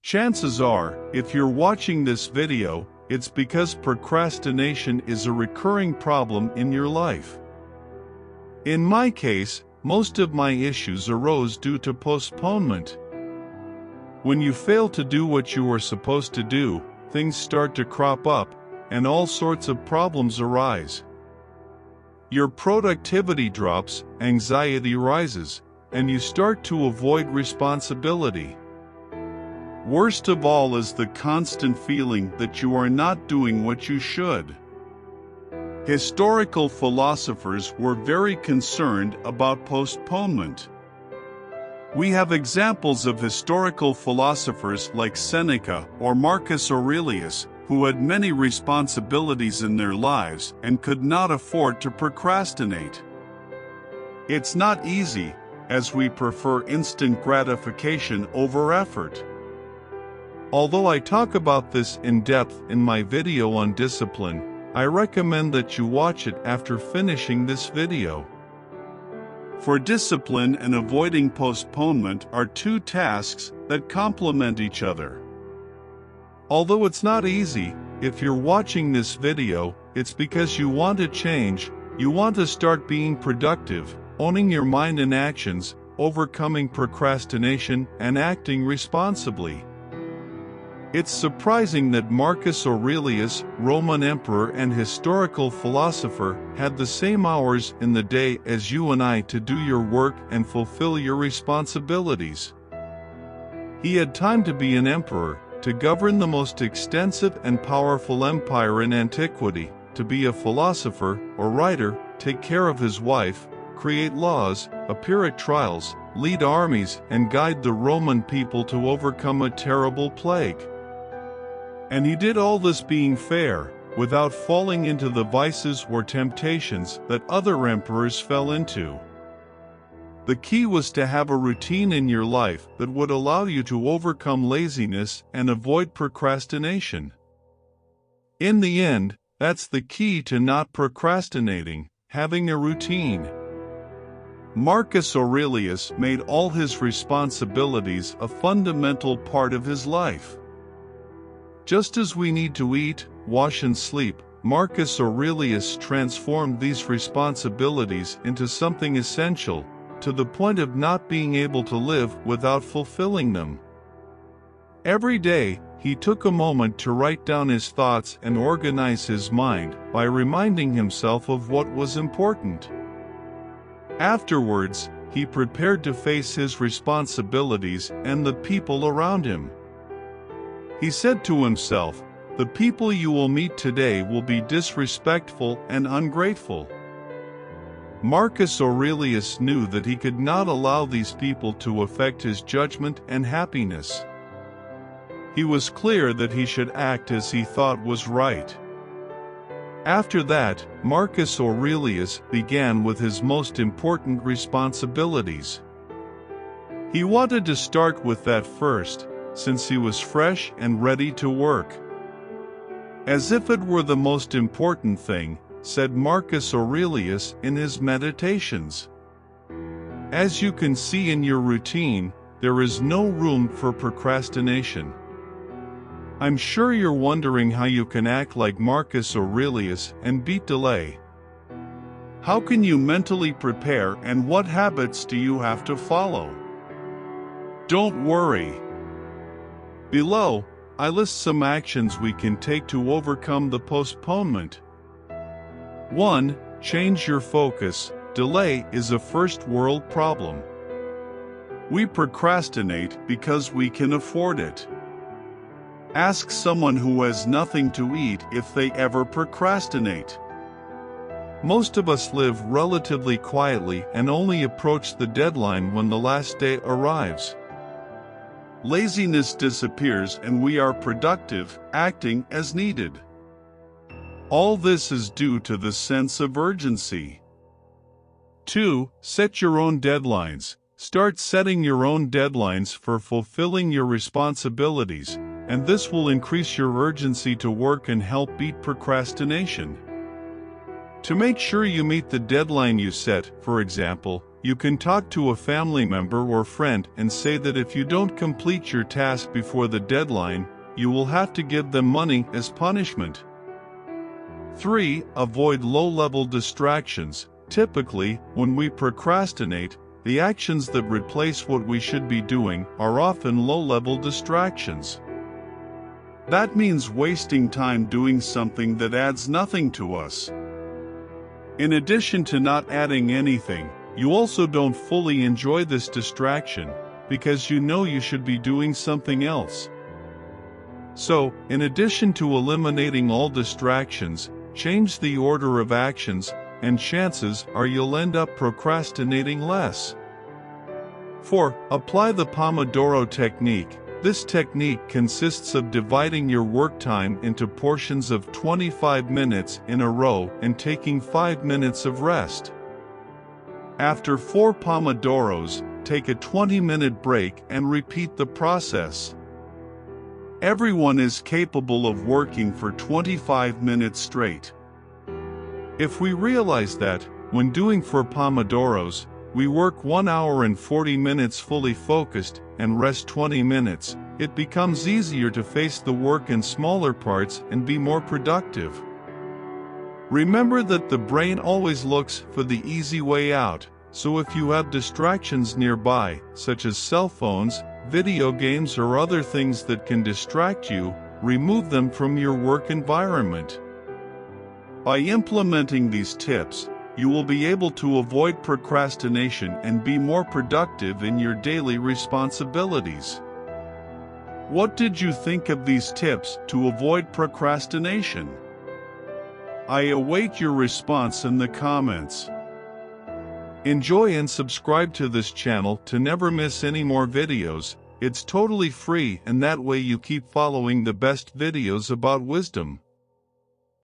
Chances are, if you're watching this video, it's because procrastination is a recurring problem in your life. In my case, most of my issues arose due to postponement. When you fail to do what you were supposed to do, things start to crop up, and all sorts of problems arise. Your productivity drops, anxiety rises, and you start to avoid responsibility. Worst of all is the constant feeling that you are not doing what you should. Historical philosophers were very concerned about postponement. We have examples of historical philosophers like Seneca or Marcus Aurelius, who had many responsibilities in their lives and could not afford to procrastinate. It's not easy, as we prefer instant gratification over effort. Although I talk about this in depth in my video on discipline, I recommend that you watch it after finishing this video. For discipline and avoiding postponement are two tasks that complement each other. Although it's not easy, if you're watching this video, it's because you want to change, you want to start being productive, owning your mind and actions, overcoming procrastination, and acting responsibly. It's surprising that Marcus Aurelius, Roman emperor and historical philosopher, had the same hours in the day as you and I to do your work and fulfill your responsibilities. He had time to be an emperor, to govern the most extensive and powerful empire in antiquity, to be a philosopher or writer, take care of his wife, create laws, appear at trials, lead armies, and guide the Roman people to overcome a terrible plague. And he did all this being fair, without falling into the vices or temptations that other emperors fell into. The key was to have a routine in your life that would allow you to overcome laziness and avoid procrastination. In the end, that's the key to not procrastinating, having a routine. Marcus Aurelius made all his responsibilities a fundamental part of his life. Just as we need to eat, wash and sleep, Marcus Aurelius transformed these responsibilities into something essential, to the point of not being able to live without fulfilling them. Every day, he took a moment to write down his thoughts and organize his mind by reminding himself of what was important. Afterwards, he prepared to face his responsibilities and the people around him. He said to himself, "The people you will meet today will be disrespectful and ungrateful." Marcus Aurelius knew that he could not allow these people to affect his judgment and happiness. He was clear that he should act as he thought was right. After that, Marcus Aurelius began with his most important responsibilities. He wanted to start with that first, since he was fresh and ready to work. As if it were the most important thing, said Marcus Aurelius in his Meditations. As you can see in your routine, there is no room for procrastination. I'm sure you're wondering how you can act like Marcus Aurelius and beat delay. How can you mentally prepare, and what habits do you have to follow? Don't worry. Below, I list some actions we can take to overcome the postponement. 1. Change your focus. Delay is a first-world problem. We procrastinate because we can afford it. Ask someone who has nothing to eat if they ever procrastinate. Most of us live relatively quietly and only approach the deadline when the last day arrives. Laziness disappears and we are productive, acting as needed. All this is due to the sense of urgency. 2. Set your own deadlines. Start setting your own deadlines for fulfilling your responsibilities, and this will increase your urgency to work and help beat procrastination. To make sure you meet the deadline you set, for example, You can talk to a family member or friend and say that if you don't complete your task before the deadline, you will have to give them money as punishment. 3. Avoid low-level distractions. Typically, when we procrastinate, the actions that replace what we should be doing are often low-level distractions. That means wasting time doing something that adds nothing to us. In addition to not adding anything, you also don't fully enjoy this distraction because you know you should be doing something else. So, in addition to eliminating all distractions, change the order of actions, and chances are you'll end up procrastinating less. 4. Apply the Pomodoro technique. This technique consists of dividing your work time into portions of 25 minutes in a row and taking 5 minutes of rest. After 4 Pomodoros, take a 20-minute break and repeat the process. Everyone is capable of working for 25 minutes straight. If we realize that, when doing 4 Pomodoros, we work 1 hour and 40 minutes fully focused and rest 20 minutes, it becomes easier to face the work in smaller parts and be more productive. Remember that the brain always looks for the easy way out, so if you have distractions nearby, such as cell phones, video games or other things that can distract you, remove them from your work environment. By implementing these tips, you will be able to avoid procrastination and be more productive in your daily responsibilities. What did you think of these tips to avoid procrastination? I await your response in the comments. Enjoy and subscribe to this channel to never miss any more videos. It's totally free and that way you keep following the best videos about wisdom.